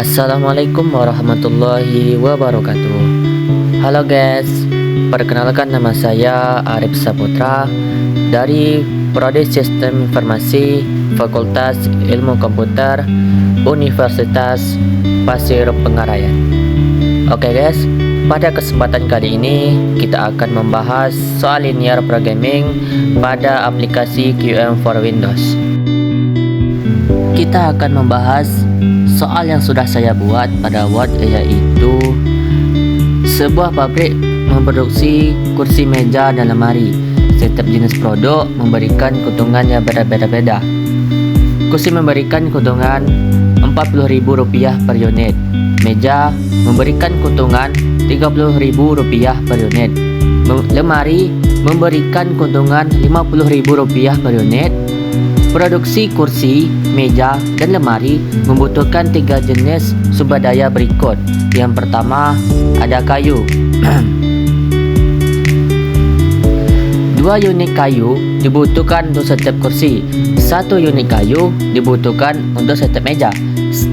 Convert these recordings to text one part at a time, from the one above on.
Assalamualaikum warahmatullahi wabarakatuh. Halo guys, perkenalkan nama saya Arif Saputra dari Prodi Sistem Informasi Fakultas Ilmu Komputer Universitas Pasir Pengarayan. Oke guys, pada kesempatan kali ini kita akan membahas soal linear programming pada aplikasi QM for Windows. Kita akan membahas soal yang sudah saya buat pada Word, yaitu sebuah pabrik memproduksi kursi, meja, dan lemari. Setiap jenis produk memberikan keuntungan yang berbeda-beda. Kursi memberikan keuntungan Rp40.000 per unit. Meja memberikan keuntungan Rp30.000 per unit. Lemari memberikan keuntungan Rp50.000 per unit. Produksi kursi, meja, dan lemari membutuhkan 3 jenis sumber daya berikut. Yang pertama, ada kayu. 2 unit kayu dibutuhkan untuk setiap kursi. 1 unit kayu dibutuhkan untuk setiap meja.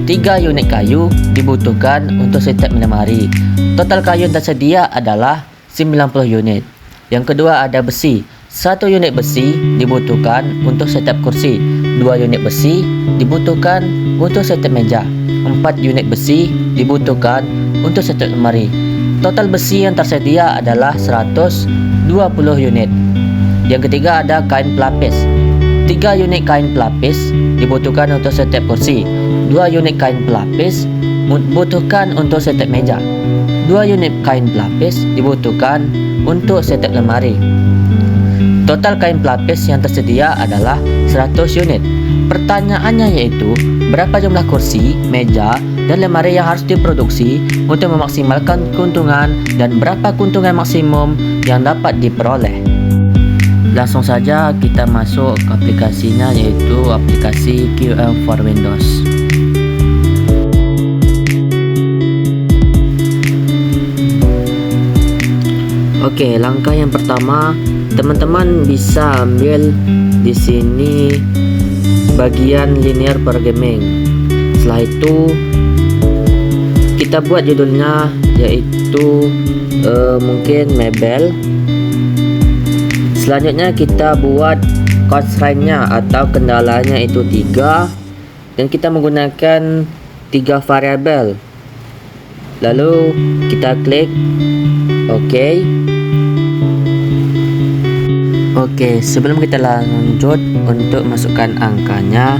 3 unit kayu dibutuhkan untuk setiap lemari. Total kayu yang tersedia adalah 90 unit. Yang kedua, ada besi. 1 unit besi dibutuhkan untuk setiap kursi. 2 unit besi dibutuhkan untuk setiap meja. 4 unit besi dibutuhkan untuk setiap lemari. Total besi yang tersedia adalah 120 unit. Yang ketiga, ada kain pelapis. 3 unit kain pelapis dibutuhkan untuk setiap kursi. 2 unit kain pelapis dibutuhkan untuk setiap meja. 2 unit kain pelapis dibutuhkan untuk setiap lemari. Total kain pelapis yang tersedia adalah 100 unit. Pertanyaannya yaitu, berapa jumlah kursi, meja, dan lemari yang harus diproduksi untuk memaksimalkan keuntungan, dan berapa keuntungan maksimum yang dapat diperoleh? Langsung saja kita masuk ke aplikasinya, yaitu aplikasi QM for Windows. Oke, langkah yang pertama, teman-teman bisa ambil di sini bagian linear programming. Setelah itu kita buat judulnya, yaitu mungkin mebel. Selanjutnya kita buat constraint-nya atau kendalanya, itu 3, dan kita menggunakan 3 variabel. Lalu kita klik OK. Oke, sebelum kita lanjut untuk masukkan angkanya,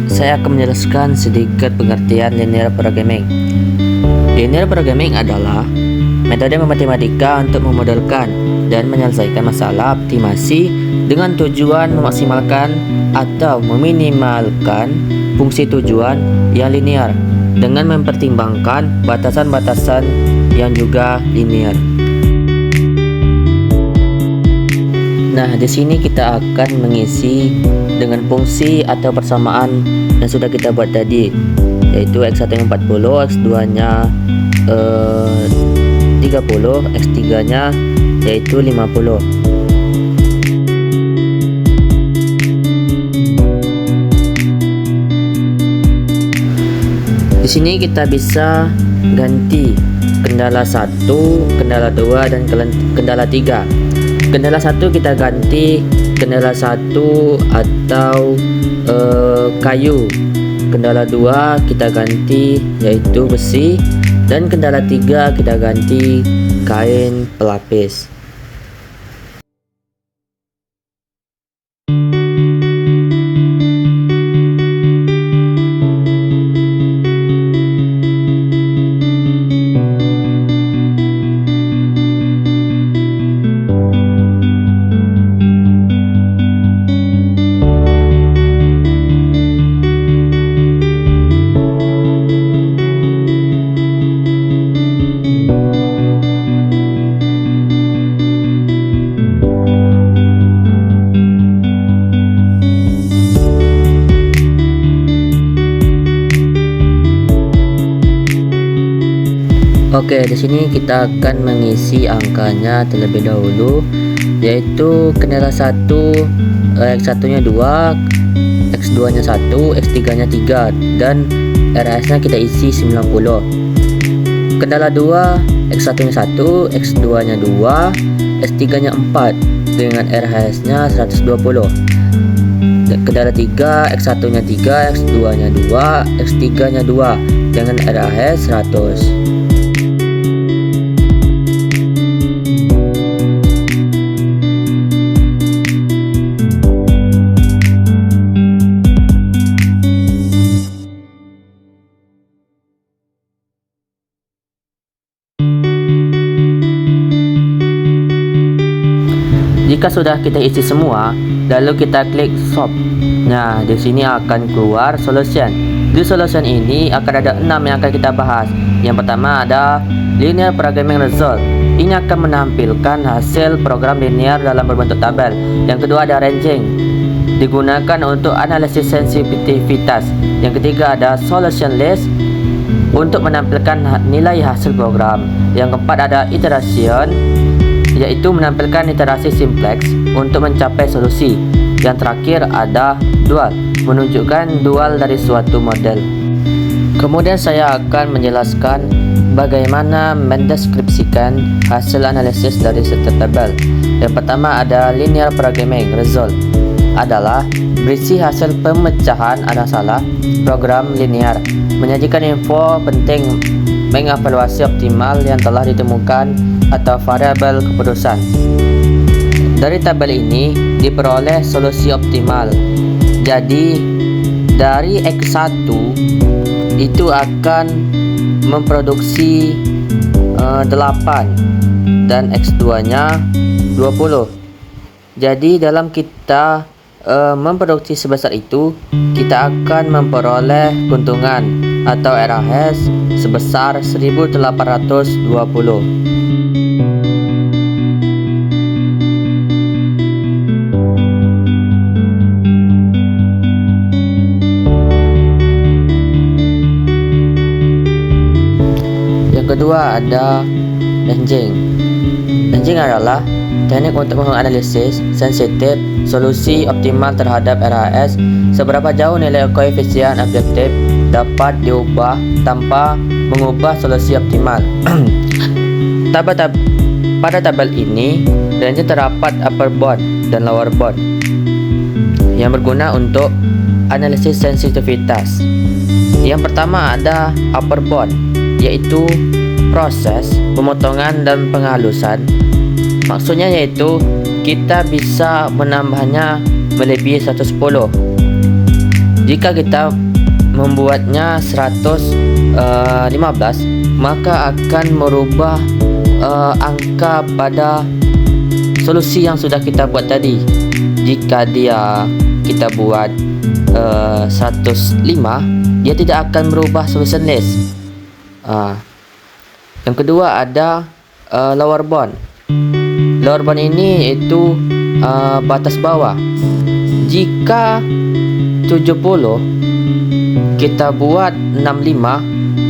saya akan menjelaskan sedikit pengertian linear programming. Linear programming adalah metode matematika untuk memodelkan dan menyelesaikan masalah optimasi dengan tujuan memaksimalkan atau meminimalkan fungsi tujuan yang linear dengan mempertimbangkan batasan-batasan yang juga linear. Nah, di sini kita akan mengisi dengan fungsi atau persamaan yang sudah kita buat tadi, yaitu x1 nya 40, x2 nya 30, x3 nya yaitu 50. Di sini kita bisa ganti kendala 1, kendala 2, dan kendala 3. Kendala 1 kita ganti kendala 1 atau kayu. Kendala 2 kita ganti yaitu besi, dan kendala 3 kita ganti kain pelapis. Oke, di sini kita akan mengisi angkanya terlebih dahulu, yaitu kendala 1, X1 nya 2, X2 nya 1, X3 nya 3, dan RHS nya kita isi 90. Kendala 2, X1 nya 1, X2 nya 2, S3 nya 4 dengan RHS nya 120. Kendala 3, X1 nya 3, X2 nya 2, X3 nya 2 dengan RHS 100. Jika sudah kita isi semua, lalu kita klik solve. Nah, di sini akan keluar solution. Di solution ini akan ada 6 yang akan kita bahas. Yang pertama ada linear programming result. Ini akan menampilkan hasil program linear dalam berbentuk tabel. Yang kedua ada ranging, digunakan untuk analisis sensitivitas. Yang ketiga ada solution list, untuk menampilkan nilai hasil program. Yang keempat ada iteration, yaitu menampilkan iterasi simplex untuk mencapai solusi. Yang terakhir ada dual, menunjukkan dual dari suatu model. Kemudian saya akan menjelaskan bagaimana mendeskripsikan hasil analisis dari setiap tabel. Yang pertama ada linear programming result, adalah berisi hasil pemecahan program linear, menyajikan info penting, mengevaluasi optimal yang telah ditemukan atau variabel keputusan. Dari tabel ini diperoleh solusi optimal. Jadi dari X1 itu akan memproduksi 8 dan X2 nya 20. Jadi dalam kita memproduksi sebesar itu, kita akan memperoleh keuntungan atau RHS sebesar 1820. Yang kedua ada ranging. Ranging adalah teknik untuk menganalisis sensitif solusi optimal terhadap RHS, seberapa jauh nilai koefisien objektif dapat diubah tanpa mengubah solusi optimal. Pada tabel ini, range terdapat upper bound dan lower bound yang berguna untuk analisis sensitivitas. Yang pertama ada upper bound, yaitu proses pemotongan dan penghalusan. Maksudnya yaitu kita bisa menambahnya melebihi 110. Jika kita membuatnya 115, maka akan merubah angka pada solusi yang sudah kita buat tadi. Jika kita buat 105, dia tidak akan merubah solution list. Yang kedua ada lower bound. Lower bound ini yaitu batas bawah. Jika 70 kita buat 65,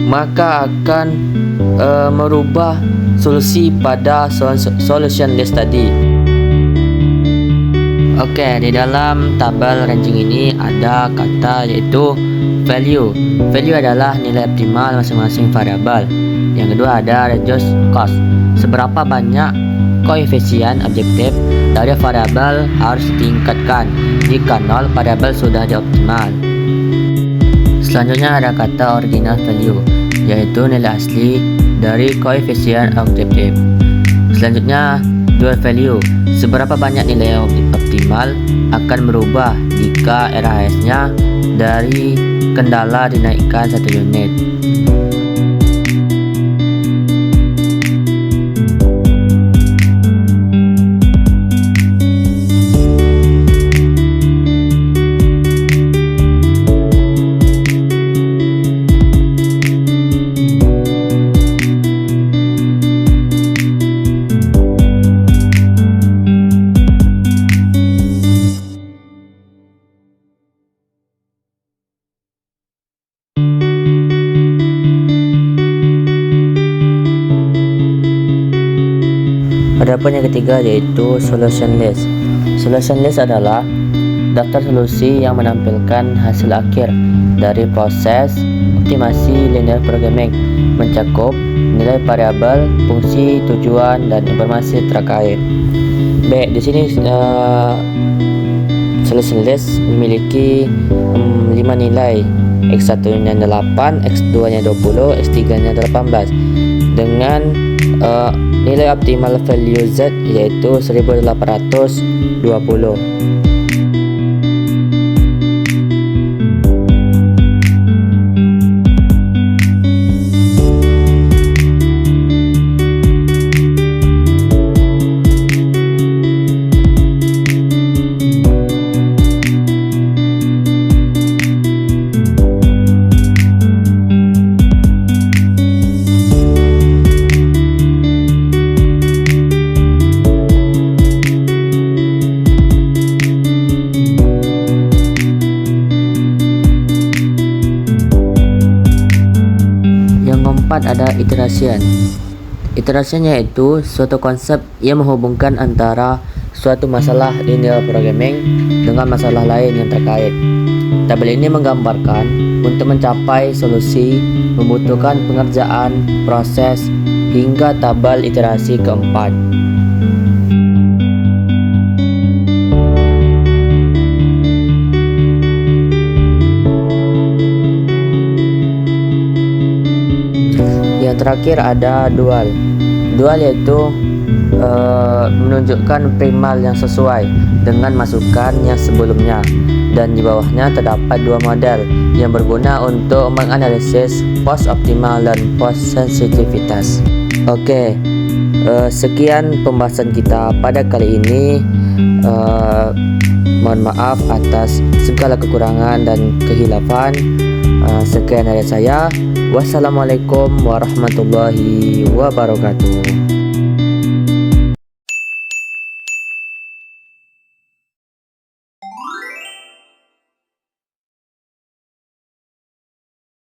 maka akan merubah solusi pada solution list tadi. Oke, di dalam tabel ranging ini ada kata yaitu value. Value adalah nilai optimal masing-masing variabel. Yang kedua ada reduce cost, seberapa banyak koefisien objektif dari variabel harus ditingkatkan. Jika 0, variabel sudah dioptimal. Selanjutnya ada kata original value, yaitu nilai asli dari koefisien objektif. Selanjutnya dual value, seberapa banyak nilai optimal akan berubah jika RHS-nya dari kendala dinaikkan 1 unit. Adapun yang ketiga yaitu solution list. Solution list adalah daftar solusi yang menampilkan hasil akhir dari proses optimasi linear programming, mencakup nilai variabel, fungsi, tujuan, dan informasi terkait. Baik, di sini solusi list memiliki 5 nilai. X1 nya 8, X2 nya 20, X3 nya 18 dengan nilai optimal value Z yaitu 1820. Keempat ada iteration. Iteration yaitu suatu konsep yang menghubungkan antara suatu masalah linear programming dengan masalah lain yang terkait. Tabel ini menggambarkan untuk mencapai solusi membutuhkan pengerjaan, proses, hingga tabel iterasi keempat. Yang terakhir ada dual. Dual yaitu menunjukkan primal yang sesuai dengan masukan yang sebelumnya, dan di bawahnya terdapat dua model yang berguna untuk menganalisis post optimal dan post sensitivitas. Oke, sekian pembahasan kita pada kali ini. Mohon maaf atas segala kekurangan dan kehilafan. Sekian dari saya. Wassalamualaikum warahmatullahi wabarakatuh.